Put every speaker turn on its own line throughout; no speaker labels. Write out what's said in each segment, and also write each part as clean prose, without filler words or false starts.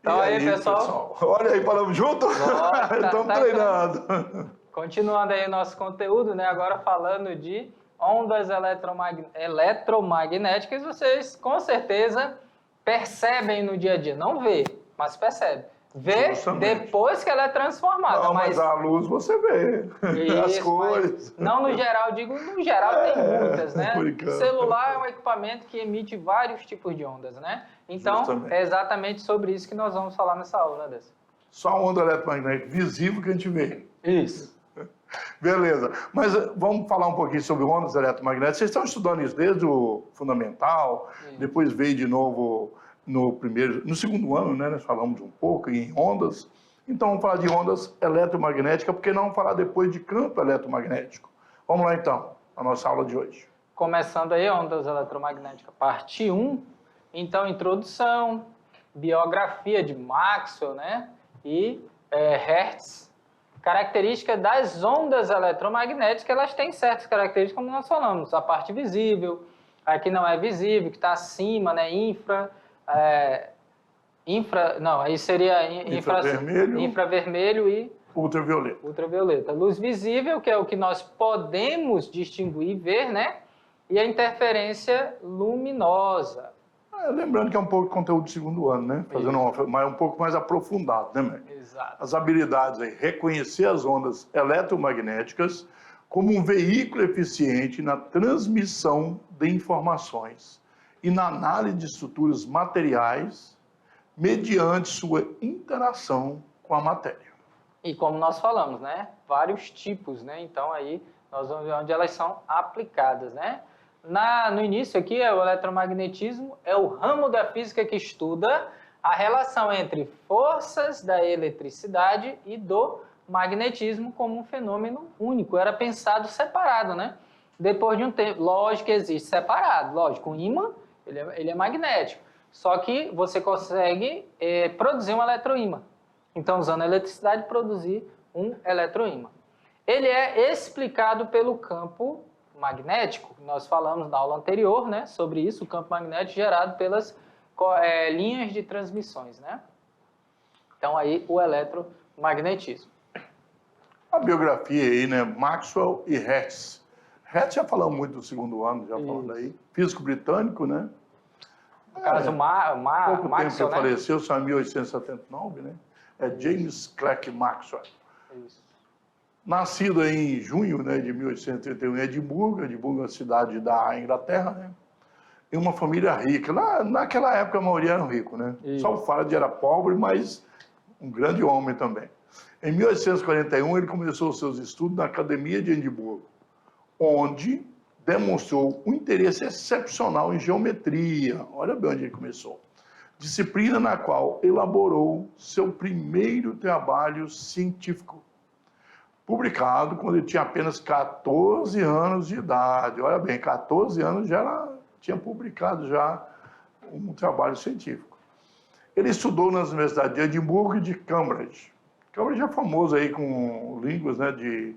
Então aí, pessoal.
Olha aí, falamos junto? Estamos treinando.
Continuando aí o nosso conteúdo, né? Agora falando de ondas eletromagnéticas, vocês com certeza percebem no dia a dia. Não vê, mas percebe. Vê depois que ela é transformada.
Não, mas a luz você vê. As cores.
Não no geral, digo no geral tem muitas, né?
Brincando.
Celular é um equipamento que emite vários tipos de ondas, né? Então,
Justamente.
é exatamente sobre isso que nós vamos falar nessa aula, né, Dessa?
Só a onda eletromagnética visível que a gente vê.
Isso.
Beleza. Mas vamos falar um pouquinho sobre ondas eletromagnéticas. Vocês estão estudando isso desde o fundamental, depois veio de novo no segundo ano, né? Nós falamos um pouco em ondas. Então vamos falar de ondas eletromagnéticas, porque não vamos falar depois de campo eletromagnético. Vamos lá então, a nossa aula de hoje.
Começando aí, ondas eletromagnéticas, parte 1. Então, introdução, biografia de Maxwell, né? E Hertz. Característica das ondas eletromagnéticas, elas têm certas características, como nós falamos. A parte visível, a que não é visível, que está acima, né? Aí seria infravermelho e ultravioleta. Luz visível, que é o que nós podemos distinguir e ver, né? E a interferência luminosa.
Lembrando que é um pouco de conteúdo de segundo ano, né? Fazendo um pouco mais aprofundado, né, Mac?
Exato.
As habilidades aí, reconhecer as ondas eletromagnéticas como um veículo eficiente na transmissão de informações e na análise de estruturas materiais mediante sua interação com a matéria.
E como nós falamos, né? Vários tipos, né? Então aí nós vamos ver onde elas são aplicadas, né? No início aqui, o eletromagnetismo é o ramo da física que estuda a relação entre forças da eletricidade e do magnetismo como um fenômeno único. Era pensado separado, né? Depois de um tempo, lógico que existe separado, lógico, o ímã, ele é magnético, só que você consegue produzir um eletroímã. Então, usando a eletricidade, produzir um eletroímã. Ele é explicado pelo campo magnético, nós falamos na aula anterior, né, sobre isso, o campo magnético gerado pelas linhas de transmissões, né? Então aí o eletromagnetismo.
A biografia aí, né, Maxwell e Hertz. Hertz já falamos muito do segundo ano, já falando aí. Físico britânico, né?
No caso,
pouco
Maxwell,
tempo que
né?
faleceu, só em 1879, né? É James Clerk Maxwell.
Isso.
Nascido em junho, né, de 1831 em Edimburgo é uma cidade da Inglaterra, né? Em uma família rica. Naquela época a maioria eram ricos, né?
Isso.
Só o Faraday era pobre, mas um grande homem também. Em 1841 ele começou seus estudos na Academia de Edimburgo, onde demonstrou um interesse excepcional em geometria. Olha bem onde ele começou. Disciplina na qual elaborou seu primeiro trabalho científico, publicado quando ele tinha apenas 14 anos de idade. Olha bem, 14 anos tinha publicado já um trabalho científico. Ele estudou nas universidades de Edimburgo e de Cambridge. Cambridge é famoso aí com línguas, né, de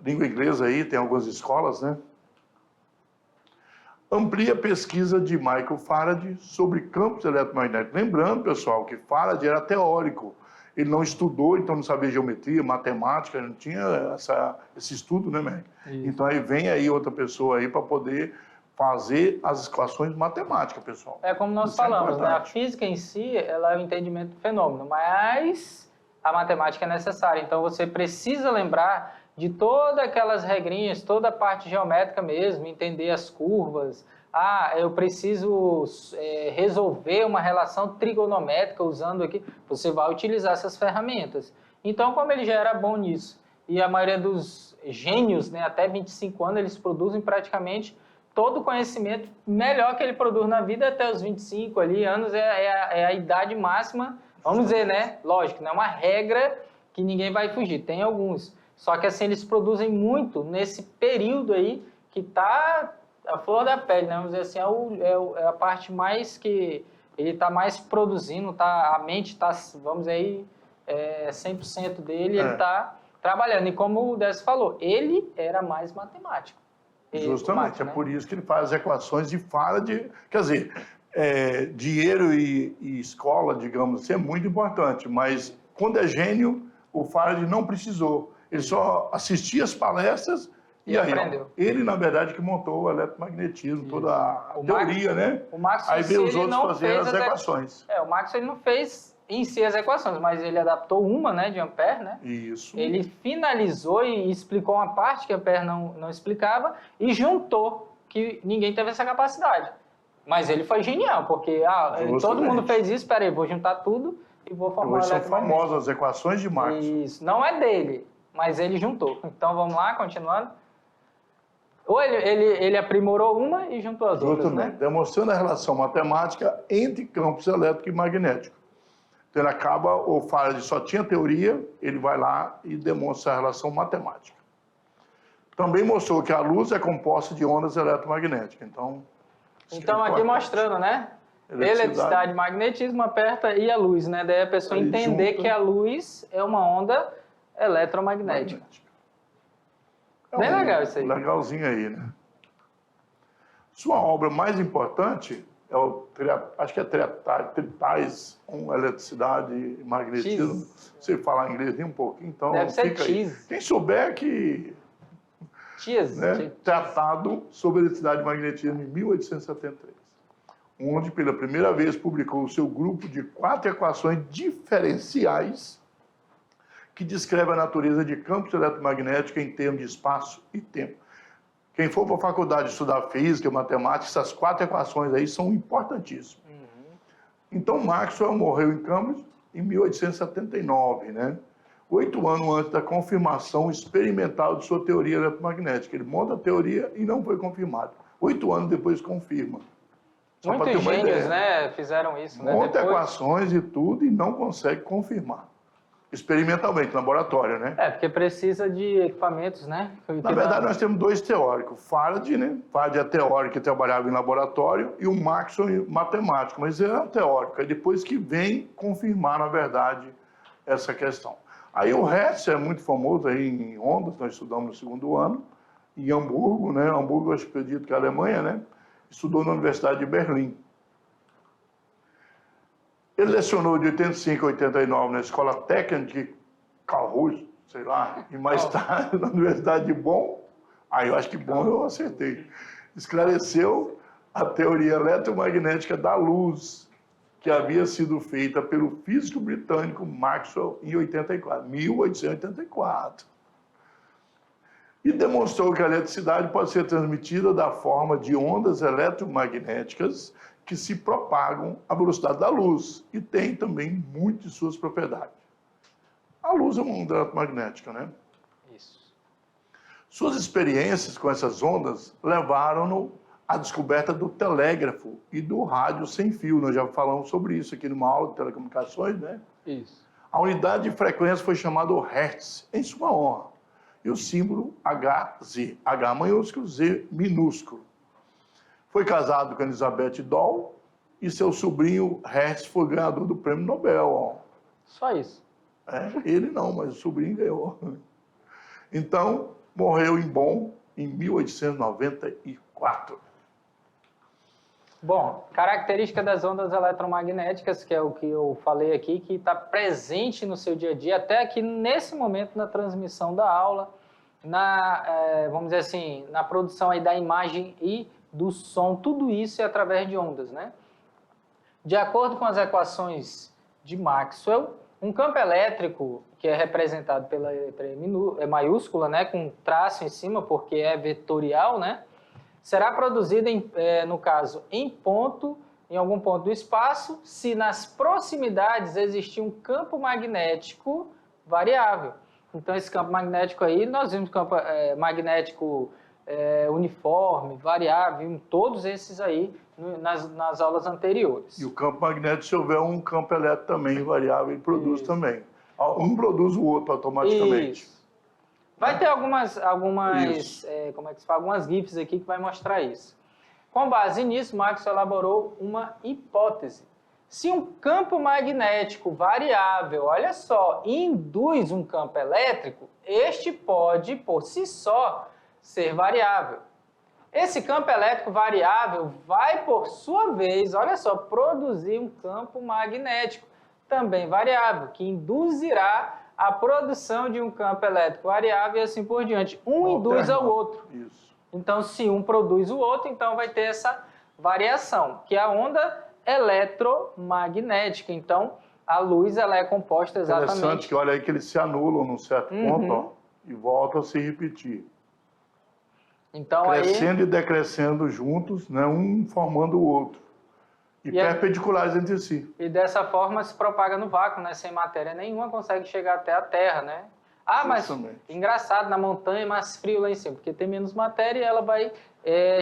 língua inglesa aí, tem algumas escolas, né? Amplia a pesquisa de Michael Faraday sobre campos eletromagnéticos. Lembrando, pessoal, que Faraday era teórico. Ele não estudou, então não sabia geometria, matemática, não tinha esse estudo, né, Mac? Então aí vem aí outra pessoa aí para poder fazer as equações matemáticas, pessoal.
É como nós falamos, né? A física em si, ela é o entendimento do fenômeno, mas a matemática é necessária. Então você precisa lembrar de todas aquelas regrinhas, toda a parte geométrica mesmo, entender as curvas. Eu preciso resolver uma relação trigonométrica usando aqui. Você vai utilizar essas ferramentas. Então, como ele já era bom nisso, e a maioria dos gênios, né, até 25 anos, eles produzem praticamente todo o conhecimento melhor que ele produz na vida até os 25 anos, é a idade máxima, vamos dizer, né? Lógico, não é uma regra que ninguém vai fugir, tem alguns. Só que assim, eles produzem muito nesse período aí que está a flor da pele, né? Vamos dizer assim, é a parte mais que ele está mais produzindo, a mente está, vamos dizer aí, 100% dele, ele está trabalhando. E como o Décio falou, ele era mais matemático.
Justamente, é por isso que ele faz as equações de Faraday. Quer dizer, dinheiro e escola, digamos assim, é muito importante, mas quando é gênio, o Faraday não precisou. Ele só assistia as palestras e aí,
aprendeu.
Ele, na verdade, que montou o eletromagnetismo, toda a teoria, né?
O Maxwell,
aí veio os outros fazendo as equações.
O Maxwell ele não fez em si as equações, mas ele adaptou uma, né, de Ampère, né?
Isso.
Ele finalizou e explicou uma parte que Ampère não explicava e juntou, que ninguém teve essa capacidade. Mas ele foi genial, porque todo mundo fez isso, peraí, vou juntar tudo e vou formar
Hoje são famosas as equações de Maxwell.
Isso, não é dele, mas ele juntou. Então vamos lá, continuando. Ou ele aprimorou uma e juntou as outras, né?
Demonstrando a relação matemática entre campos elétrico e magnético. Então ele acaba, o Faraday só tinha teoria, ele vai lá e demonstra a relação matemática. Também mostrou que a luz é composta de ondas eletromagnéticas.
Então aqui mostrando, né? Eletricidade, magnetismo, aperta e a luz, né? Daí a pessoa entender que a luz é uma onda eletromagnética. Bem legal isso aí.
Legalzinho aí, né? Sua obra mais importante é acho que é Treatise on Eletricidade e Magnetismo. Se falar inglês nem um pouquinho, então
deve ser
fica aí. Quem souber que... Tratado sobre Eletricidade e Magnetismo em 1873, onde pela primeira vez publicou o seu grupo de 4 equações diferenciais que descreve a natureza de campos eletromagnéticos em termos de espaço e tempo. Quem for para a faculdade estudar física, matemática, essas 4 equações aí são importantíssimas. Então, Maxwell morreu em Cambridge em 1879, né? 8 anos antes da confirmação experimental de sua teoria eletromagnética. Ele monta a teoria e não foi confirmado. 8 anos depois confirma.
Muitos gênios, né, fizeram isso, né?
Monta equações e tudo e não consegue confirmar. Experimentalmente, no laboratório, né?
Porque precisa de equipamentos, né?
Na verdade, nós temos 2 teóricos. Faraday, né? Faraday é teórico que trabalhava em laboratório e o Maxwell matemático. Mas ele era teórico. É depois que vem confirmar, na verdade, essa questão. Aí o Hertz é muito famoso aí em ondas, nós estudamos no 2º ano, em Hamburgo, né? Hamburgo, eu acredito que é a Alemanha, né? Estudou na Universidade de Berlim. Ele lecionou de 85 a 89 na Escola Técnica de Karlsruhe, sei lá, e mais tarde na Universidade de Bonn. Aí eu acho que Bonn eu acertei. Esclareceu a teoria eletromagnética da luz, que havia sido feita pelo físico britânico Maxwell em 1884. E demonstrou que a eletricidade pode ser transmitida da forma de ondas eletromagnéticas que se propagam à velocidade da luz e tem também muitas de suas propriedades. A luz é uma onda eletromagnética, né?
Isso.
Suas experiências com essas ondas levaram-no à descoberta do telégrafo e do rádio sem fio. Nós já falamos sobre isso aqui numa aula de telecomunicações, né?
Isso.
A unidade de frequência foi chamada Hertz, em sua honra. E o símbolo HZ, H maiúsculo, Z minúsculo. Foi casado com Elizabeth Doll e seu sobrinho Hertz foi ganhador do Prêmio Nobel. Ó.
Só isso?
Ele não, mas o sobrinho ganhou. Então, morreu em Bonn em 1894.
Bom, característica das ondas eletromagnéticas, que é o que eu falei aqui, que está presente no seu dia a dia, até aqui nesse momento na transmissão da aula, vamos dizer assim, na produção aí da imagem e do som, tudo isso é através de ondas, né? De acordo com as equações de Maxwell, um campo elétrico, que é representado pela letra maiúscula, né, com traço em cima, porque é vetorial, né, será produzido, no caso, em algum ponto do espaço, se nas proximidades existir um campo magnético variável. Então, esse campo magnético aí, nós vimos campo magnético uniforme, variável, vimos todos esses aí nas aulas anteriores.
E o campo magnético, se houver um campo elétrico também variável, ele produz também. Um produz o outro automaticamente.
Isso. Vai ter algumas algumas GIFs aqui que vai mostrar isso. Com base nisso, Maxwell elaborou uma hipótese Se um campo magnético variável, olha só, induz um campo elétrico, este pode, por si só, ser variável. Esse campo elétrico variável vai, por sua vez, olha só, produzir um campo magnético também variável, que induzirá a produção de um campo elétrico variável e assim por diante. Um induz ao outro.
Isso.
Então, se um produz o outro, então vai ter essa variação, que é a onda eletromagnética. Então, a luz ela é composta exatamente...
Interessante que olha aí que eles se anulam num certo ponto, ó, e voltam a se repetir.
Então,
crescendo e decrescendo juntos, né, um formando o outro. E perpendiculares entre si.
E dessa forma se propaga no vácuo, né? Sem matéria nenhuma consegue chegar até a Terra, né? Ah, mas engraçado, na montanha é mais frio lá em cima, porque tem menos matéria e ela vai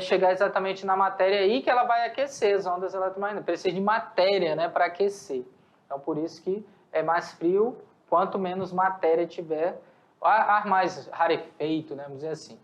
chegar exatamente na matéria aí que ela vai aquecer as ondas eletromagnéticas. Precisa de matéria, né, para aquecer. Então, por isso que é mais frio, quanto menos matéria tiver, ar mais rarefeito, né, vamos dizer assim.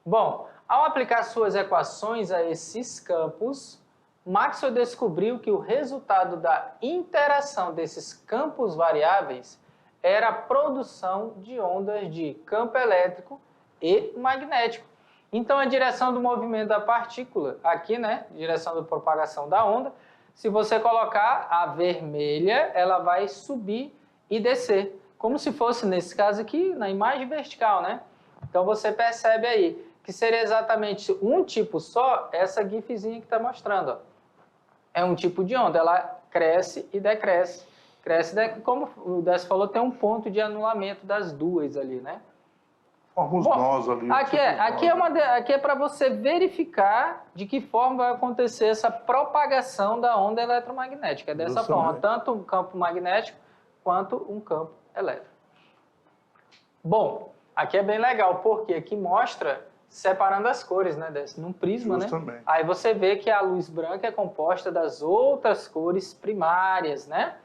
Bom, ao aplicar suas equações a esses campos, Maxwell descobriu que o resultado da interação desses campos variáveis era a produção de ondas de campo elétrico e magnético. Então, a direção do movimento da partícula, aqui, né, direção da propagação da onda, se você colocar a vermelha, ela vai subir e descer, como se fosse, nesse caso aqui, na imagem vertical, né? Então, você percebe aí que seria exatamente um tipo só, essa gifzinha que está mostrando, ó. É um tipo de onda, ela cresce e decresce. Cresce e decresce. Como o Décio falou, tem um ponto de anulamento das duas ali, né?
Forma os nós ali.
Aqui é para você verificar de que forma vai acontecer essa propagação da onda eletromagnética. É dessa forma, tanto um campo magnético quanto um campo elétrico. Bom, aqui é bem legal, porque aqui mostra separando as cores, né, num prisma, né? Aí você vê que a luz branca é composta das outras cores primárias, né?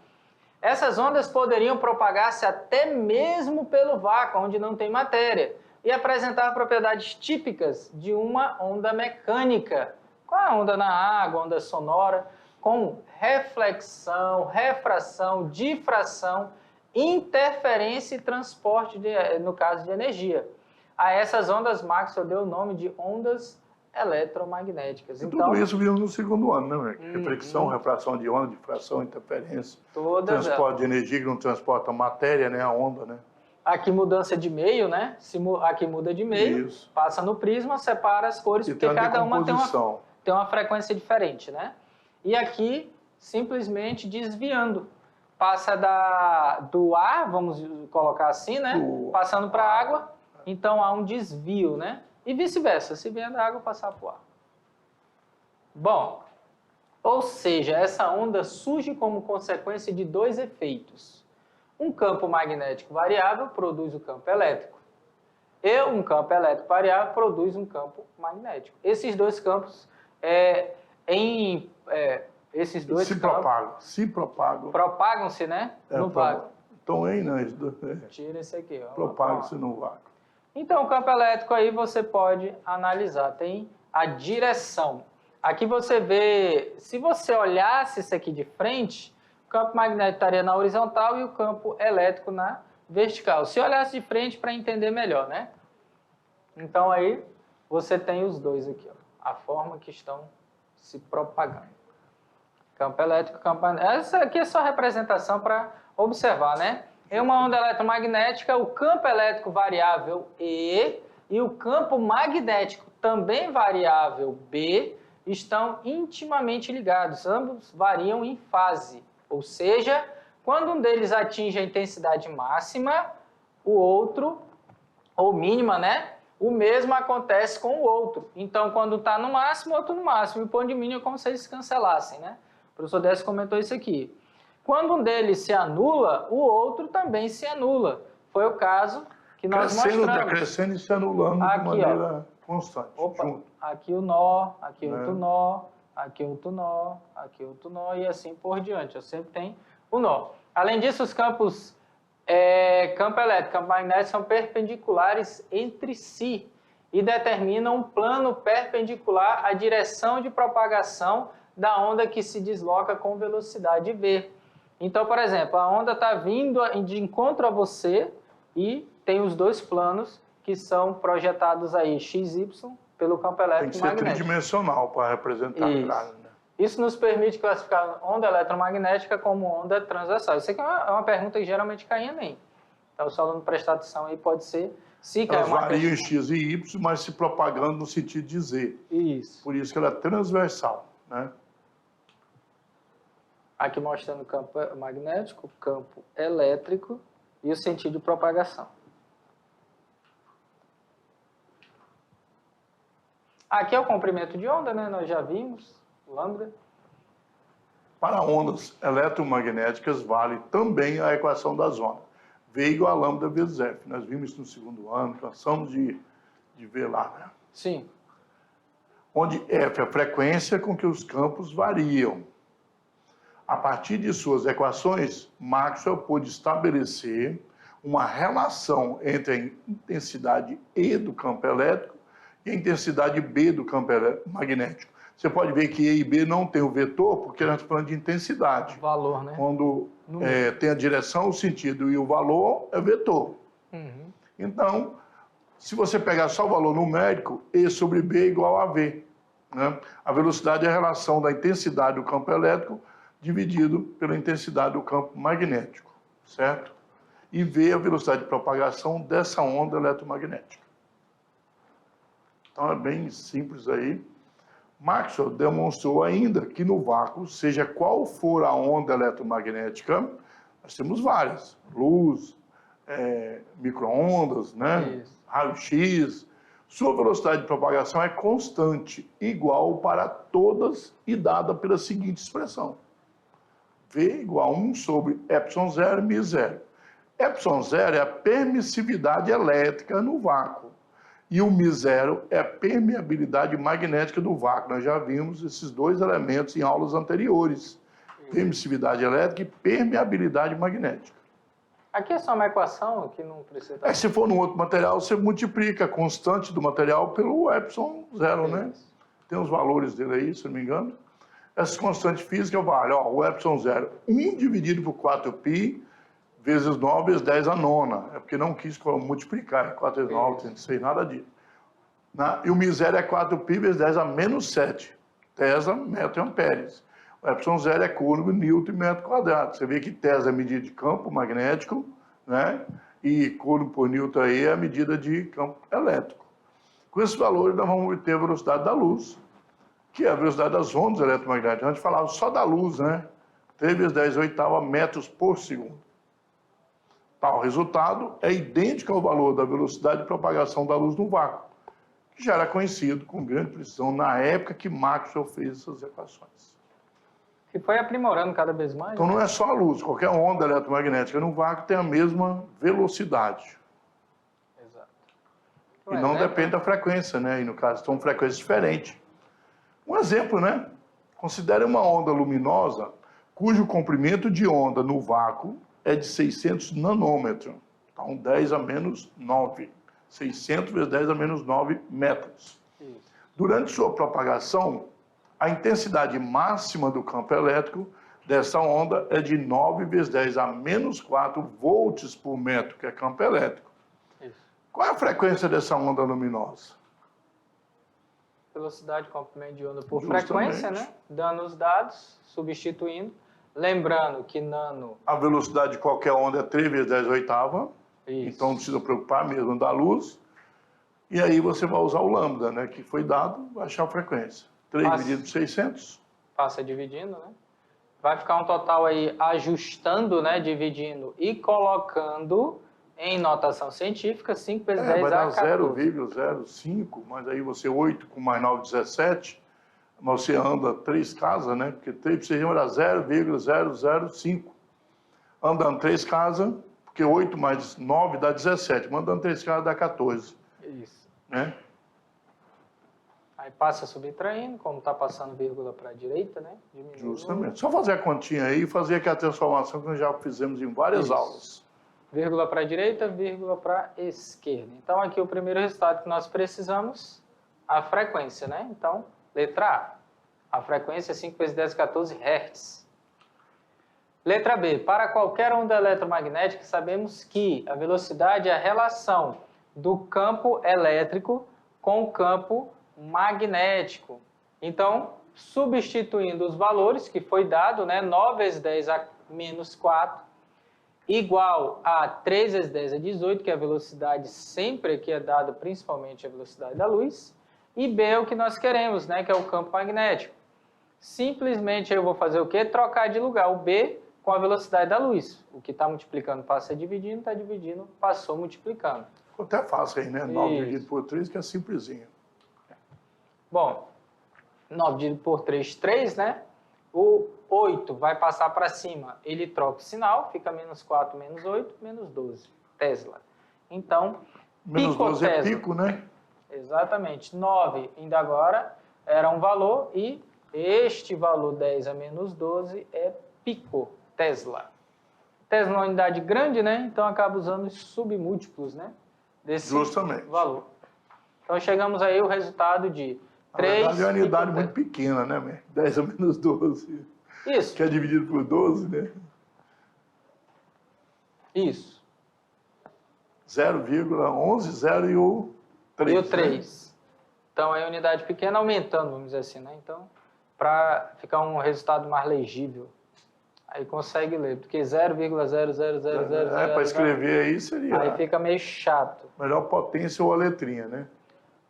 Essas ondas poderiam propagar-se até mesmo pelo vácuo, onde não tem matéria, e apresentar propriedades típicas de uma onda mecânica. Qual é a onda na água, onda sonora? Com reflexão, refração, difração, interferência e transporte, no caso de energia. A essas ondas, Maxwell deu o nome de ondas eletromagnéticas.
E tudo isso vimos no segundo ano, né? Reflexão, refração de onda, difração, interferência, transporte de energia que não transporta matéria, né? A onda, né?
Aqui mudança de meio, né? Aqui muda de meio, passa no prisma, separa as cores, porque cada uma tem uma frequência diferente, né? E aqui, simplesmente desviando. Passa do ar, vamos colocar assim, né? Passando para a água. Então, há um desvio, né? E vice-versa, se vier da água, passar para o ar. Bom, ou seja, essa onda surge como consequência de dois efeitos. Um campo magnético variável produz o campo elétrico. E um campo elétrico variável produz um campo magnético. Esses dois campos, esses dois
se propagam.
Propagam-se, né? No vácuo.
Então,
tira esse aqui, ó.
Propagam-se no vácuo.
Então, o campo elétrico aí você pode analisar, tem a direção. Aqui você vê, se você olhasse isso aqui de frente, o campo magnético estaria na horizontal e o campo elétrico na vertical. Se olhasse de frente para entender melhor, né? Então aí você tem os dois aqui, ó, a forma que estão se propagando. Campo elétrico, campo magnético. Essa aqui é só representação para observar, né? Em uma onda eletromagnética, o campo elétrico variável E e o campo magnético também variável B estão intimamente ligados. Ambos variam em fase. Ou seja, quando um deles atinge a intensidade máxima, o outro, ou mínima, né? O mesmo acontece com o outro. Então, quando está no máximo, o outro no máximo. E o ponto de mínimo é como se eles se cancelassem, né? O professor Décio comentou isso aqui. Quando um deles se anula, o outro também se anula. Foi o caso que nós mostramos.
Crescendo e se anulando
aqui,
de maneira constante.
Opa,
junto.
Aqui o nó, aqui outro nó, aqui outro nó, aqui outro nó e assim por diante. Eu sempre tenho o nó. Além disso, os campos campo elétrico e campo magnético são perpendiculares entre si e determinam um plano perpendicular à direção de propagação da onda que se desloca com velocidade v. Então, por exemplo, a onda está vindo de encontro a você e tem os dois planos que são projetados aí, x, y, pelo campo elétrico
Tem que ser
magnético.
tridimensional para representar
Isso.
claro, né?
Isso nos permite classificar onda eletromagnética como onda transversal. Isso aqui é uma pergunta que geralmente cai em Enem. Então, se o aluno prestar atenção aí, pode ser... Se
Elas
uma
variam em
questão...
x e y, mas se propagando no sentido de z.
Isso.
Por isso que ela é transversal, né?
Aqui mostrando o campo magnético, o campo elétrico e o sentido de propagação. Aqui é o comprimento de onda, né? Nós já vimos, lambda.
Para ondas eletromagnéticas, vale também a equação das ondas. V igual a lambda vezes F. Nós vimos isso no segundo ano, cansamos de ver lá, né?
Sim.
Onde F é a frequência com que os campos variam. A partir de suas equações, Maxwell pôde estabelecer uma relação entre a intensidade E do campo elétrico e a intensidade B do campo magnético. Você pode ver que E e B não tem o vetor, porque nós estamos falando de intensidade.
Valor, né?
Quando tem a direção, o sentido e o valor, é vetor.
Uhum.
Então, se você pegar só o valor numérico, E sobre B é igual a V. Né? A velocidade é a relação da intensidade do campo elétrico dividido pela intensidade do campo magnético, certo? E V é a velocidade de propagação dessa onda eletromagnética. Então, é bem simples aí. Maxwell demonstrou ainda que no vácuo, seja qual for a onda eletromagnética, nós temos várias, luz, micro-ondas, né? Raio-x, sua velocidade de propagação é constante, igual para todas e dada pela seguinte expressão. V igual a 1 sobre ε0 μ0. ε0 é a permissividade elétrica no vácuo. E o μ0 é a permeabilidade magnética do vácuo. Nós já vimos esses dois elementos em aulas anteriores. Permissividade elétrica e permeabilidade magnética.
Aqui é só uma equação que não precisa...
Se for num outro material, você multiplica a constante do material pelo ε0, né? Tem os valores dele aí, se não me engano. Essa constante física vale, ó, o ε0, 1 dividido por 4π vezes 9 vezes 10 a nona. É porque não quis multiplicar, 4 vezes 9, não sei nada disso. E o μ0 é 4π vezes 10 a menos 7. Tesla, metro e amperes. O ε0 é coulomb, newton e metro quadrado. Você vê que Tesla é medida de campo magnético, né? E coulomb por newton aí é a medida de campo elétrico. Com esses valores, nós vamos obter a velocidade da luz, que é a velocidade das ondas eletromagnéticas. A gente falava só da luz, né? 3 vezes 10 oitava metros por segundo. Tal resultado é idêntico ao valor da velocidade de propagação da luz no vácuo, que já era conhecido com grande precisão na época que Maxwell fez essas equações.
Que foi aprimorando cada vez mais.
Então não é só a luz, qualquer onda eletromagnética no vácuo tem a mesma velocidade.
Exato.
E não depende da frequência, né? E no caso são frequências diferentes. Um exemplo, né? Considere uma onda luminosa cujo comprimento de onda no vácuo é de 600 nanômetros. Então, 10 a menos 9. 600 vezes 10 a menos 9 metros.
Isso.
Durante sua propagação, a intensidade máxima do campo elétrico dessa onda é de 9 vezes 10 a menos 4 volts por metro, que é campo elétrico.
Isso.
Qual é a frequência dessa onda luminosa?
Velocidade, comprimento de onda por
Justamente.
frequência, né? Dando os dados, substituindo. Lembrando que nano...
A velocidade de qualquer onda é 3 vezes 10 oitava.
Isso.
Então não precisa preocupar mesmo da luz. E aí você vai usar o lambda, né? Que foi dado, vai achar a frequência. 3 dividido por 600.
Passa dividindo, né? Vai ficar um total aí ajustando, né? Dividindo e colocando em notação científica, 5 vezes 10
vai
a
dar
14.
0,05, mas aí você 8 com mais 9, 17. Mas você anda 3 casas, né? Porque 3 por 6 era 0,005. Andando 3 casas, porque 8 mais 9 dá 17. Mandando 3 casas dá 14.
Isso.
Né?
Aí passa subtraindo, como está passando vírgula para a direita, né? Diminui.
Justamente. Só fazer a continha aí e fazer aqui a transformação que nós já fizemos em várias aulas.
Vírgula para a direita, vírgula para a esquerda. Então, aqui o primeiro resultado que nós precisamos, a frequência, né? Então, letra A frequência é 5 vezes 10 a 14 Hz. Letra B. Para qualquer onda eletromagnética, sabemos que a velocidade é a relação do campo elétrico com o campo magnético. Então, substituindo os valores que foi dado, né, 9 vezes 10 a menos 4, igual a 3 vezes 10 a 18, que é a velocidade sempre aqui é dada principalmente a velocidade da luz, e B é o que nós queremos, né, que é o campo magnético. Simplesmente eu vou fazer o quê? Trocar de lugar o B com a velocidade da luz. O que está multiplicando passa dividindo, está dividindo, passou multiplicando.
Ficou até fácil aí, né? 9
Isso.
dividido por 3, que é simplesinho.
Bom, 9 dividido por 3, 3, né? O 8 vai passar para cima, ele troca o sinal, fica menos 4, menos 8, menos 12. Tesla. Então,
Menos 12 é
picotesla.
pico, né?
Exatamente. 9 ainda agora era um valor e este valor 10 a menos 12 é picotesla. Tesla é uma unidade grande, né? Então acaba usando os submúltiplos, né? Desse
Justamente.
valor. Então chegamos aí ao resultado de
Na
3
verdade, é uma unidade
picotesla.
muito pequena, né? 10 a menos 12.
Isso.
Que é dividido por 12, né?
Isso.
0,11, 0 e o 3.
E o 3. Então, é a unidade pequena aumentando, vamos dizer assim, né? Então, para ficar um resultado mais legível, aí consegue ler, porque 0,00000...
É, para escrever aí seria
Aí fica meio chato.
melhor potência ou a letrinha, né?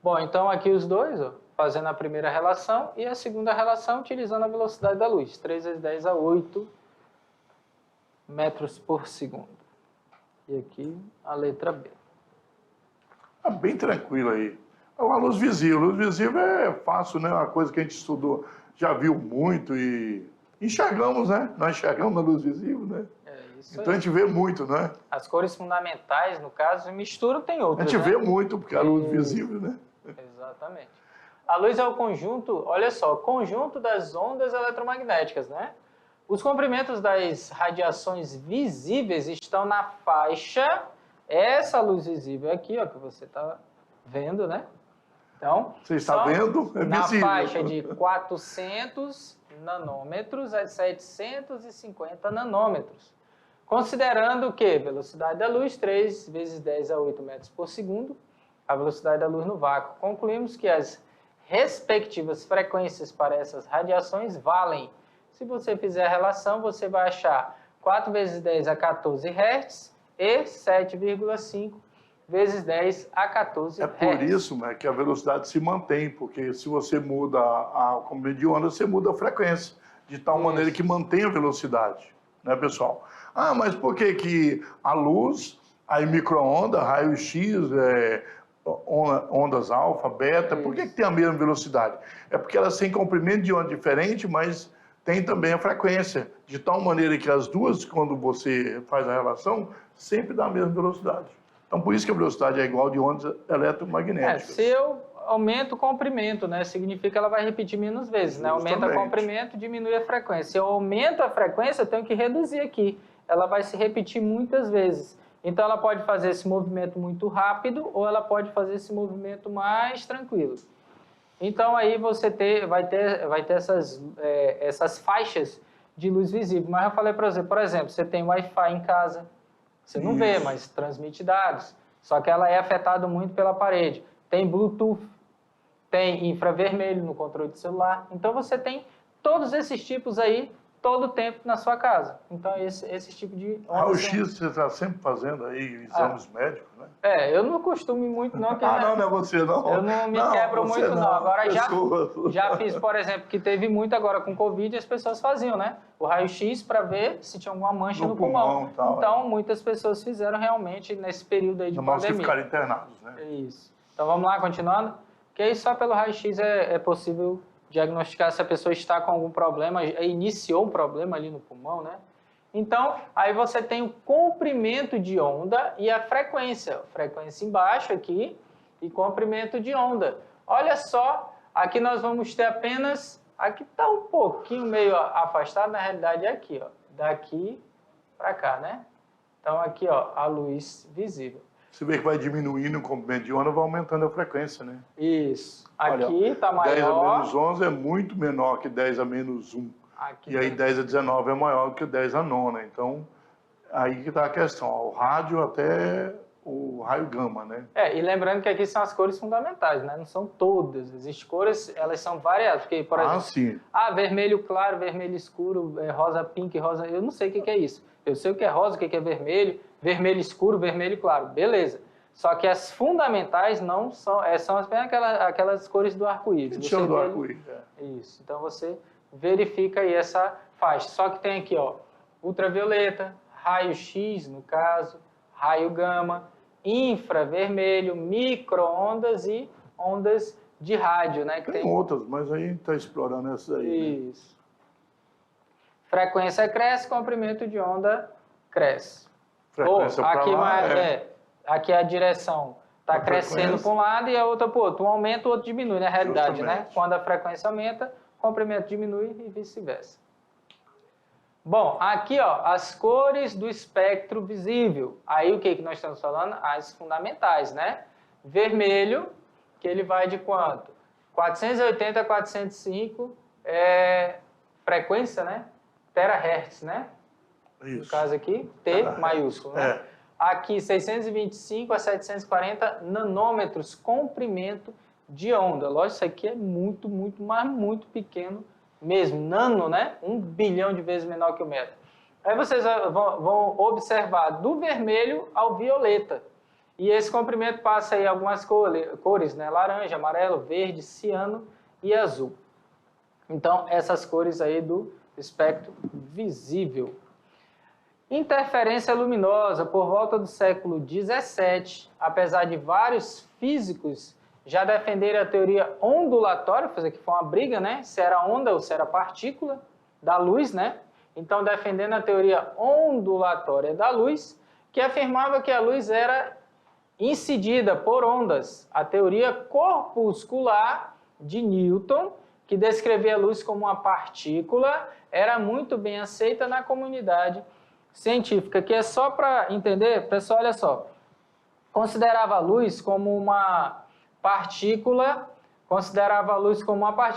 Bom, então aqui os dois, ó, fazendo a primeira relação e a segunda relação utilizando a velocidade da luz. 3 vezes 10 a 8 metros por segundo. E aqui a letra B.
Tá bem tranquilo aí. A luz visível. A luz visível é fácil, né? Uma coisa que a gente estudou, já viu muito e enxergamos, né? Nós enxergamos a luz visível, né?
É isso
Então a
aí.
gente vê muito, né?
As cores fundamentais, no caso, misturam, tem
A
outras,
gente
né?
vê muito, porque a luz
Isso.
visível, né?
Exatamente. A luz é o conjunto, olha só, conjunto das ondas eletromagnéticas, né? Os comprimentos das radiações visíveis estão na faixa, essa luz visível aqui, ó, que você está vendo, né? Então,
Você está
são
vendo? É
na
visível.
faixa de 400 nanômetros a 750 nanômetros. Considerando o quê? Velocidade da luz, 3 vezes 10 a 8 metros por segundo, a velocidade da luz no vácuo. Concluímos que as respectivas frequências para essas radiações valem. Se você fizer a relação, você vai achar 4 vezes 10 a 14 Hz e 7,5 vezes 10 a 14
É
Hz.
por isso, né, que a velocidade se mantém, porque se você muda a comprimento de onda, você muda a frequência, de tal maneira que mantém a velocidade, né, pessoal? Ah, mas por que que a luz, a micro-onda, raio-x, ondas alfa, beta, por que tem a mesma velocidade? É porque elas têm comprimento de onda diferente, mas tem também a frequência, de tal maneira que as duas, quando você faz a relação, sempre dá a mesma velocidade. Então, por isso que a velocidade é igual de ondas eletromagnéticas.
Se eu aumento o comprimento, né, significa que ela vai repetir menos vezes, né? Aumenta o
Justamente.
comprimento, diminui a frequência. Se eu aumento a frequência, eu tenho que reduzir aqui. Ela vai se repetir muitas vezes. Então, ela pode fazer esse movimento muito rápido ou ela pode fazer esse movimento mais tranquilo. Então, aí você vai ter essas faixas de luz visível. Mas eu falei para você, por exemplo, você tem Wi-Fi em casa, você não vê, mas transmite dados. Só que ela é afetada muito pela parede. Tem Bluetooth, tem infravermelho no controle do celular. Então, você tem todos esses tipos aí todo o tempo na sua casa. Então, esse tipo de...
Raio-X, você está sempre fazendo aí exames médicos, né?
Eu não costumo muito, não.
Não é você, não.
Eu não me quebro
você
muito, não. Agora,
pessoas.
já fiz, por exemplo, que teve muito agora com Covid, as pessoas faziam, né? O raio-x para ver se tinha alguma mancha no pulmão.
Tal,
então, muitas pessoas fizeram realmente nesse período aí de
Nós que
pandemia.
ficaram internados, né?
Isso. Então, vamos lá, continuando. Que aí só pelo raio-x é possível diagnosticar se a pessoa está com algum problema, iniciou um problema ali no pulmão, né? Então, aí você tem o comprimento de onda e a frequência. Frequência embaixo aqui e comprimento de onda. Olha só, aqui nós vamos ter apenas... Aqui está um pouquinho meio afastado, na realidade é aqui, ó. Daqui para cá, né? Então, aqui, ó, a luz visível.
Você vê que vai diminuindo o comprimento de onda, vai aumentando a frequência, né?
Isso.
Olha,
Aqui está
10 a
maior.
menos 11 é muito menor que 10 a menos 1.
Aqui
E aí
tá-
10 a 19 é maior do que 10 a nona. Então, aí que está a questão. O rádio até o raio gama, né?
E lembrando que aqui são as cores fundamentais, né? Não são todas. Existem cores, elas são variadas. Porque, por exemplo,
Sim.
vermelho claro, vermelho escuro, rosa pink, rosa... Eu não sei o que é isso. Eu sei o que é rosa, o que é vermelho, vermelho escuro, vermelho claro. Beleza. Só que as fundamentais não são... são apenas aquelas cores do arco-íris.
Que chama do arco-íris.
Isso. Então, você verifica aí essa faixa. Só que tem aqui, ó, ultravioleta, raio-x, no caso, raio gama, infravermelho, micro-ondas e ondas de rádio, né?
Tem outras, mas aí a gente está explorando essas aí.
Isso. Né? Frequência cresce, comprimento de onda cresce.
Frequência
aqui,
lá,
aqui a direção está crescendo para um lado e a outra para o outro. Um aumenta, o outro diminui, na realidade, né? Quando a frequência aumenta, o comprimento diminui e vice-versa. Bom, aqui, ó, as cores do espectro visível. Aí o que nós estamos falando? As fundamentais, né? Vermelho, que ele vai de quanto? 480 a 405 frequência, né? Terahertz, né?
Isso.
No caso aqui, T maiúsculo, né? Aqui, 625 a 740 nanômetros, comprimento de onda. Lógico, isso aqui é muito, mas muito pequeno mesmo. Nano, né? 1 bilhão de vezes menor que o metro. Aí vocês vão observar do vermelho ao violeta. E esse comprimento passa aí algumas cores, né? Laranja, amarelo, verde, ciano e azul. Então, essas cores aí do espectro visível. Interferência luminosa, por volta do século XVII, apesar de vários físicos já defenderem a teoria ondulatória, que foi uma briga, né? Se era onda ou se era partícula da luz, né? Então, defendendo a teoria ondulatória da luz, que afirmava que a luz era incidida por ondas. A teoria corpuscular de Newton, que descrevia a luz como uma partícula, era muito bem aceita na comunidade científica, que é só para entender, pessoal, olha só, considerava a luz como uma partícula,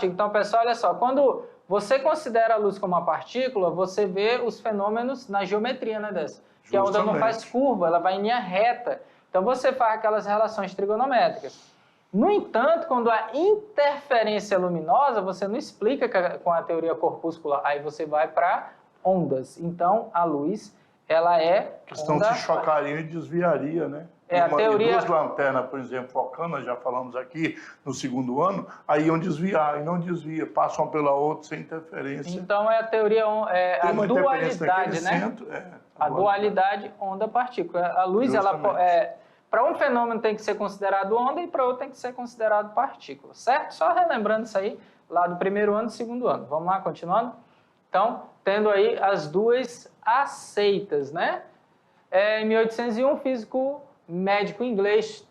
Então, pessoal, olha só, quando você considera a luz como uma partícula, você vê os fenômenos na geometria, né, dessa? Que a onda não faz curva, ela vai em linha reta. Então, você faz aquelas relações trigonométricas. No entanto, quando há interferência luminosa, você não explica com a teoria corpuscular, aí você vai para ondas. Então, a luz, ela é
a questão se chocaria e desviaria, né?
A teoria...
duas lanternas, por exemplo, focando, já falamos aqui no segundo ano, aí iam desviar, e não desvia, passam pela outra sem interferência.
Então, é a teoria, a dualidade, né?
Centro,
a dualidade onda-partícula. A luz, para um fenômeno tem que ser considerado onda e para outro tem que ser considerado partícula, certo? Só relembrando isso aí, lá do primeiro ano e segundo ano. Vamos lá, continuando? Então, tendo aí as duas aceitas, né? Em 1801, o físico médico inglês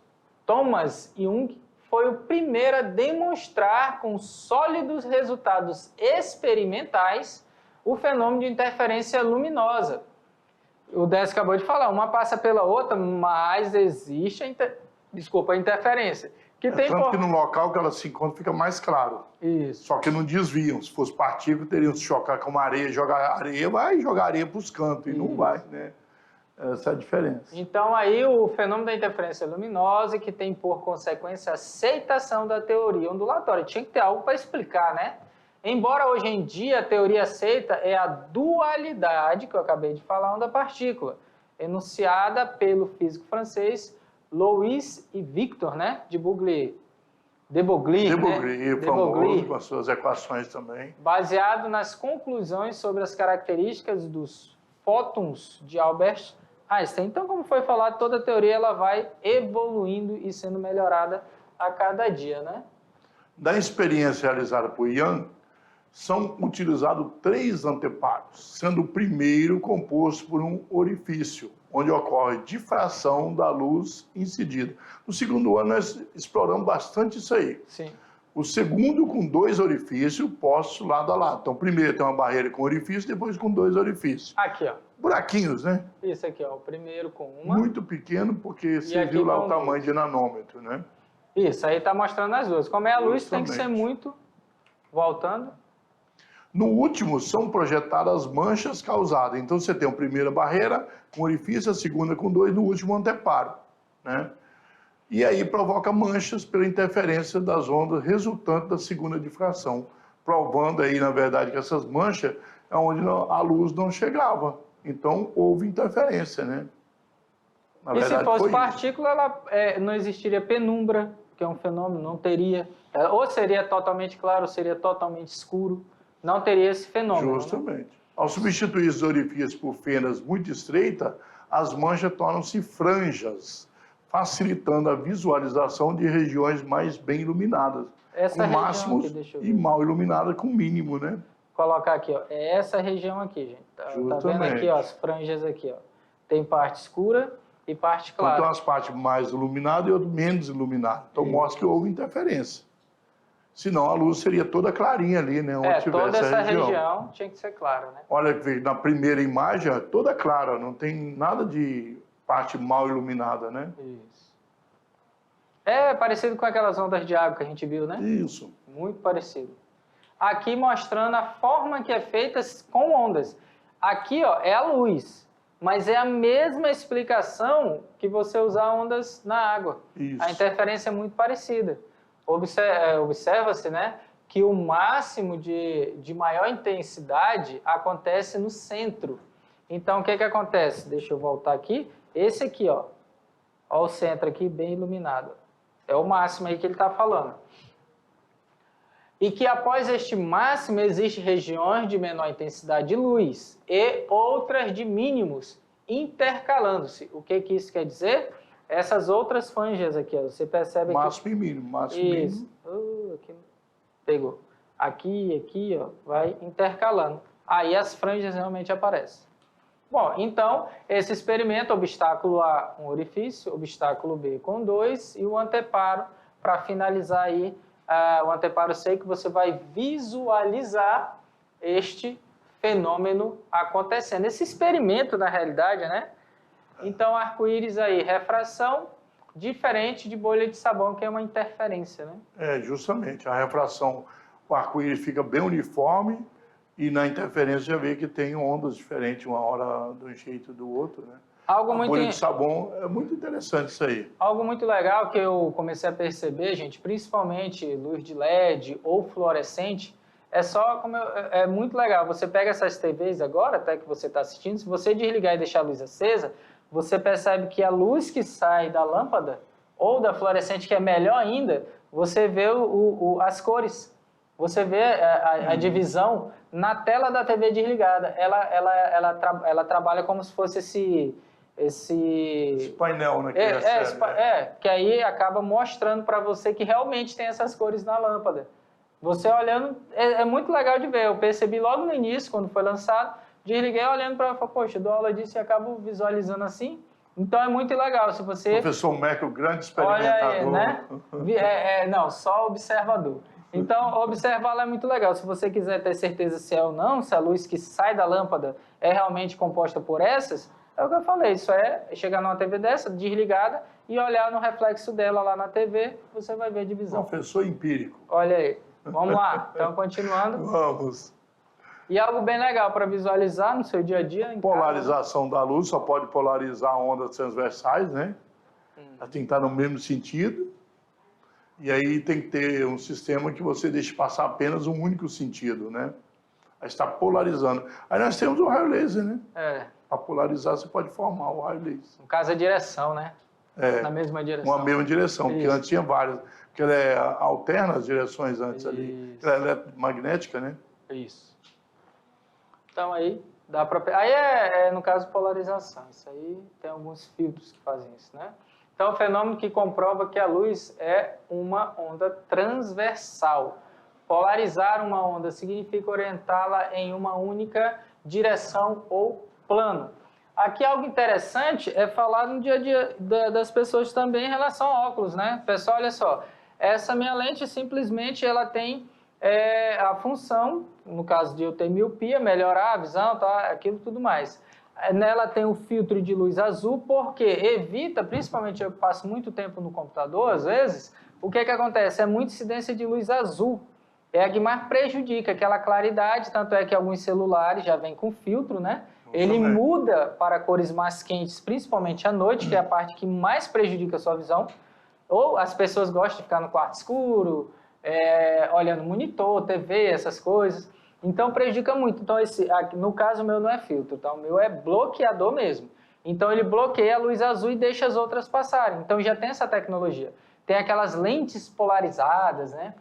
Thomas Young foi o primeiro a demonstrar com sólidos resultados experimentais o fenômeno de interferência luminosa. O Décio acabou de falar, uma passa pela outra, mas existe a interferência. Que
tanto que no local que elas se encontram fica mais claro.
Isso.
Só que não desviam. Se fosse partícula, teriam que se chocar com areia, jogar areia, vai jogar areia para os cantos. E não vai, né? Essa é a diferença.
Então, aí o fenômeno da interferência luminosa, que tem por consequência a aceitação da teoria ondulatória. Tinha que ter algo para explicar, né? Embora hoje em dia a teoria aceita é a dualidade, que eu acabei de falar, onda-partícula, enunciada pelo físico francês Louis e Victor, né? De Broglie. De Broglie,
famoso, com as suas equações também.
Baseado nas conclusões sobre as características dos fótons de Albert Einstein. Então, como foi falado, toda a teoria ela vai evoluindo e sendo melhorada a cada dia, né?
Da experiência realizada por Young, são utilizados 3 anteparos, sendo o primeiro composto por um orifício, onde ocorre difração da luz incidida. No segundo ano, nós exploramos bastante isso aí.
Sim.
O segundo com 2 orifícios postos lado a lado. Então, primeiro tem uma barreira com orifício, depois com 2 orifícios.
Aqui, ó.
buraquinhos, né?
Isso aqui, ó, o primeiro com uma.
Muito pequeno, porque você
aqui
viu lá
com
o tamanho
duas.
de nanômetro, né?
Isso, aí está mostrando as duas. Como é a luz, tem que ser
Justamente.
muito... Voltando.
No último, são projetadas manchas causadas. Então, você tem a primeira barreira com orifício, a segunda com 2, no último anteparo, né? E aí provoca manchas pela interferência das ondas resultante da segunda difração, provando aí, na verdade, que essas manchas é onde a luz não chegava. Então, houve interferência, né? Na
E se
verdade,
fosse
foi isso.
partícula, não existiria penumbra, que é um fenômeno, não teria. Ou seria totalmente claro, ou seria totalmente escuro. Não teria esse fenômeno.
Justamente.
Né?
Ao substituir os orifícios por fendas muito estreitas, as manchas tornam-se franjas, facilitando a visualização de regiões mais bem iluminadas,
Essa
com
região
máximos
aqui, deixa eu
e
ver.
mal iluminadas com mínimo, né?
Vou colocar aqui, ó. É essa região aqui, gente. Tá vendo
Justamente.
aqui, ó, as franjas aqui, ó. Tem parte escura e parte
Então,
clara.
tem umas partes mais iluminadas e outras menos iluminadas. Então, mostra que houve interferência. Senão, a luz seria toda clarinha ali, né? Onde tivesse
Toda essa
a região.
tinha que ser clara, né?
Olha que na primeira imagem, é toda clara, não tem nada de parte mal iluminada, né?
Isso. É parecido com aquelas ondas de água que a gente viu, né?
Isso.
Muito parecido. Aqui mostrando a forma que é feita com ondas. Aqui, ó, é a luz, mas é a mesma explicação que você usar ondas na água.
Isso.
A interferência é muito parecida. Observa-se, né, que o máximo de maior intensidade acontece no centro. Então, o que acontece? Deixa eu voltar aqui. Esse aqui, ó o centro aqui bem iluminado. É o máximo aí que ele está falando. E que após este máximo existem regiões de menor intensidade de luz e outras de mínimos, intercalando-se. O que isso quer dizer? Essas outras franjas aqui, ó, você percebe aqui.
Máximo e mínimo, máximo e
Isso.
mínimo.
Aqui. Pegou. Aqui, ó, vai intercalando. Aí as franjas realmente aparecem. Bom, então, esse experimento, obstáculo A, um orifício, obstáculo B com 2 e o anteparo, para finalizar aí, o anteparo C, que você vai visualizar este fenômeno acontecendo. Esse experimento, na realidade, né? Então, arco-íris aí, refração, diferente de bolha de sabão, que é uma interferência, né?
É, justamente. A refração, o arco-íris fica bem uniforme e na interferência já vê que tem ondas diferentes, uma hora de um jeito do outro, né? A bolha de sabão é muito interessante isso aí.
Algo muito legal que eu comecei a perceber, gente, principalmente luz de LED ou fluorescente, é muito legal. Você pega essas TVs agora, até que você está assistindo, se você desligar e deixar a luz acesa, você percebe que a luz que sai da lâmpada ou da fluorescente, que é melhor ainda, você vê as cores. Você vê a divisão na tela da TV desligada. Ela trabalha como se fosse esse
painel, né?
Que aí acaba mostrando para você que realmente tem essas cores na lâmpada. Você olhando, é muito legal de ver. Eu percebi logo no início, quando foi lançado, desliguei olhando para falar, poxa, dou aula disso e acabo visualizando assim. Então é muito legal. Se você...
Professor Meco, grande experimentador.
Olha aí, né? Não, só observador. Então, observá-la é muito legal. Se você quiser ter certeza se é ou não, se a luz que sai da lâmpada é realmente composta por essas, é o que eu falei. Isso é chegar numa TV dessa, desligada, e olhar no reflexo dela lá na TV, você vai ver a divisão.
Professor empírico.
Olha aí. Vamos lá. Então, continuando.
Vamos.
E algo bem legal para visualizar no seu dia a dia.
Polarização da luz, só pode polarizar ondas transversais, né? Ela tem que estar no mesmo sentido. E aí tem que ter um sistema que você deixe passar apenas um único sentido, né? Aí está polarizando. Aí nós temos o raio laser, né? Para polarizar, você pode formar o raio laser.
No caso, a direção, né? Na mesma direção.
Uma mesma direção, porque antes tinha várias. Porque ela alterna as direções antes ali. Ela é eletromagnética, né?
Isso. Então aí, dá para... Aí no caso, polarização. Isso aí tem alguns filtros que fazem isso, né? Então, é um fenômeno que comprova que a luz é uma onda transversal. Polarizar uma onda significa orientá-la em uma única direção ou plano. Aqui algo interessante é falar no dia a dia das pessoas também em relação a óculos, né? Pessoal, olha só, essa minha lente simplesmente ela tem a função, no caso de eu ter miopia, melhorar a visão, tá? Aquilo tudo mais. Nela tem o filtro de luz azul, porque evita, principalmente eu passo muito tempo no computador, às vezes, o que acontece? É muita incidência de luz azul. É a que mais prejudica aquela claridade, tanto é que alguns celulares já vêm com filtro, né? Ele muda para cores mais quentes, principalmente à noite, que é a parte que mais prejudica a sua visão. Ou as pessoas gostam de ficar no quarto escuro, olhando monitor, TV, essas coisas. Então prejudica muito. Então, no caso, o meu não é filtro, tá? O meu é bloqueador mesmo. Então ele bloqueia a luz azul e deixa as outras passarem. Então já tem essa tecnologia. Tem aquelas lentes polarizadas, né?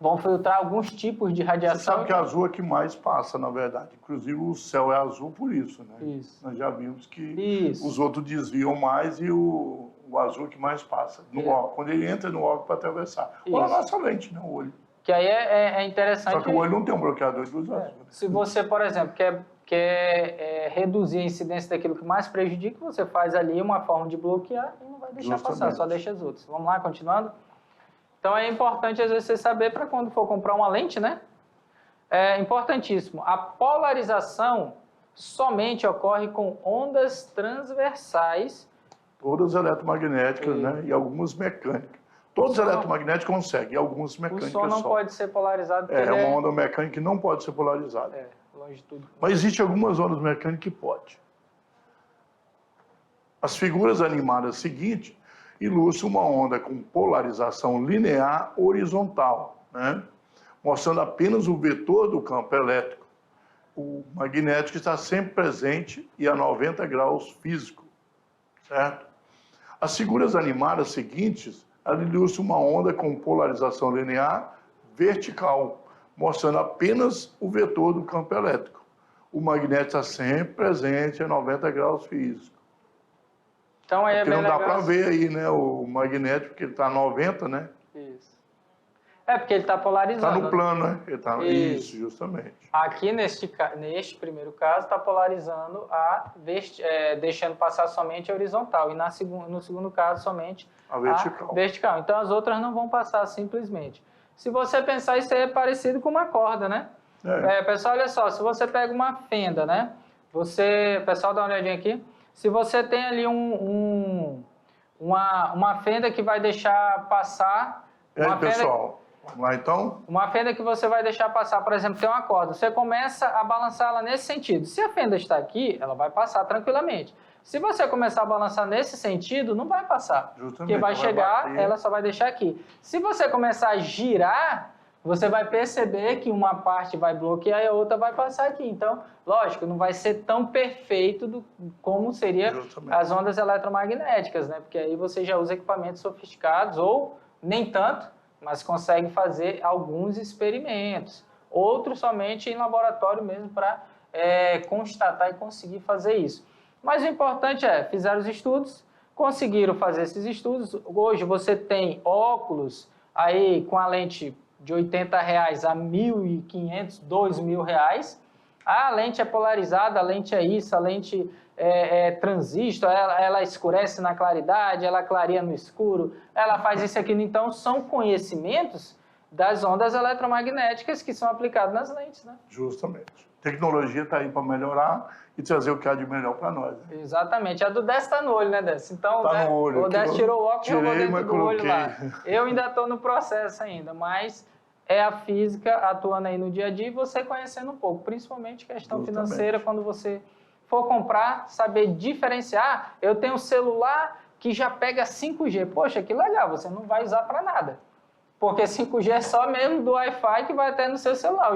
Vão filtrar alguns tipos de radiação.
Você sabe que a azul é que mais passa, na verdade. Inclusive o céu é azul por isso, né?
Isso.
Nós já vimos que os outros desviam mais e o azul é que mais passa. No óculos, quando ele entra no óculos para atravessar. Ou a nossa lente, né? O olho.
Que aí é interessante.
Só que o olho não tem um bloqueador de luz azul. Né?
Se você, por exemplo, quer reduzir a incidência daquilo que mais prejudica, você faz ali uma forma de bloquear e não vai deixar passar, só deixa as outras. Vamos lá, continuando? Então é importante às vezes você saber para quando for comprar uma lente, né? É importantíssimo. A polarização somente ocorre com ondas transversais.
Todas eletromagnéticas, né? E algumas mecânicas. Todos os eletromagnéticos conseguem, e alguns mecânicos só.
O som não pode ser polarizado.
É uma onda mecânica que não pode ser polarizada.
Longitude.
Mas existem algumas ondas mecânicas que pode. As figuras animadas seguintes ilustram uma onda com polarização linear horizontal, né? Mostrando apenas o vetor do campo elétrico. O magnético está sempre presente e a 90 graus físico, certo? As figuras animadas seguintes ilustram uma onda com polarização linear vertical, mostrando apenas o vetor do campo elétrico. O magnético está sempre presente a 90 graus físico.
Então aí
porque não dá para ver aí, né, o magnético, porque ele está a 90, né?
Isso. Porque ele está polarizando.
Está no plano, né? Ele tá... Isso, justamente.
Aqui, neste primeiro caso, está polarizando, deixando passar somente a horizontal. E no segundo caso, somente
a vertical.
Vertical. Então, as outras não vão passar simplesmente. Se você pensar, isso aí é parecido com uma corda, né? Pessoal, olha só, se você pega uma fenda, né? Pessoal, dá uma olhadinha aqui. Se você tem ali uma fenda que vai deixar passar...
pessoal, vamos lá então?
Uma fenda que você vai deixar passar, por exemplo, tem uma corda. Você começa a balançar ela nesse sentido. Se a fenda está aqui, ela vai passar tranquilamente. Se você começar a balançar nesse sentido, não vai passar.
Justamente.
Porque vai chegar, ela só vai deixar aqui. Se você começar a girar, você vai perceber que uma parte vai bloquear e a outra vai passar aqui. Então, lógico, não vai ser tão perfeito como seria as ondas eletromagnéticas, né? Porque aí você já usa equipamentos sofisticados ou nem tanto, mas consegue fazer alguns experimentos. Outros somente em laboratório mesmo para constatar e conseguir fazer isso. Mas o importante fizeram os estudos, conseguiram fazer esses estudos. Hoje você tem óculos aí com a lente de R$80 a R$1.500, R$2.000. A lente é polarizada, a lente é isso, a lente é transistor, ela escurece na claridade, ela clareia no escuro, ela faz isso e aquilo. Então, são conhecimentos das ondas eletromagnéticas que são aplicados nas lentes, né?
Justamente. Tecnologia está aí para melhorar e trazer o que há de melhor para nós. Né?
Exatamente. A do Décio está no olho, né, Décio? Então,
tá no olho.
O Décio tirou o óculos e jogou dentro do olho lá. Eu ainda estou no processo ainda, mas é a física atuando aí no dia a dia e você conhecendo um pouco, principalmente questão financeira, quando você for comprar, saber diferenciar. Eu tenho um celular que já pega 5G. Poxa, que legal, você não vai usar para nada. Porque 5G é só mesmo do Wi-Fi que vai até no seu celular.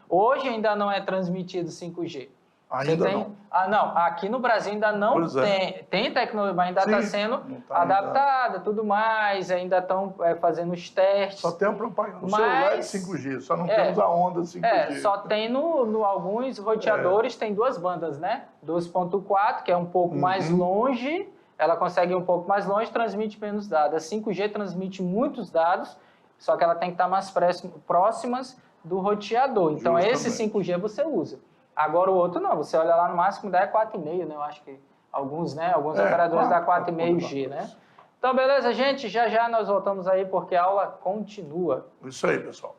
Hoje ainda não é transmitido 5G.
Ainda não?
Não, aqui no Brasil ainda não tem. Tem tecnologia, mas ainda está sendo adaptada, tudo mais, ainda estão fazendo os testes.
Só tem a propaganda. O celular é 5G, só não temos a onda 5G.
Só tem alguns roteadores, tem duas bandas, né? 12.4, que é um pouco mais longe, ela consegue ir um pouco mais longe, transmite menos dados. A 5G transmite muitos dados, só que ela tem que estar mais próximas do roteador. Então, esse 5G você usa. Agora o outro não, você olha lá no máximo dá 4,5, né? Eu acho que alguns operadores dá 4,5G, né? Então, beleza, gente? Já já nós voltamos aí porque a aula continua.
Isso aí, pessoal.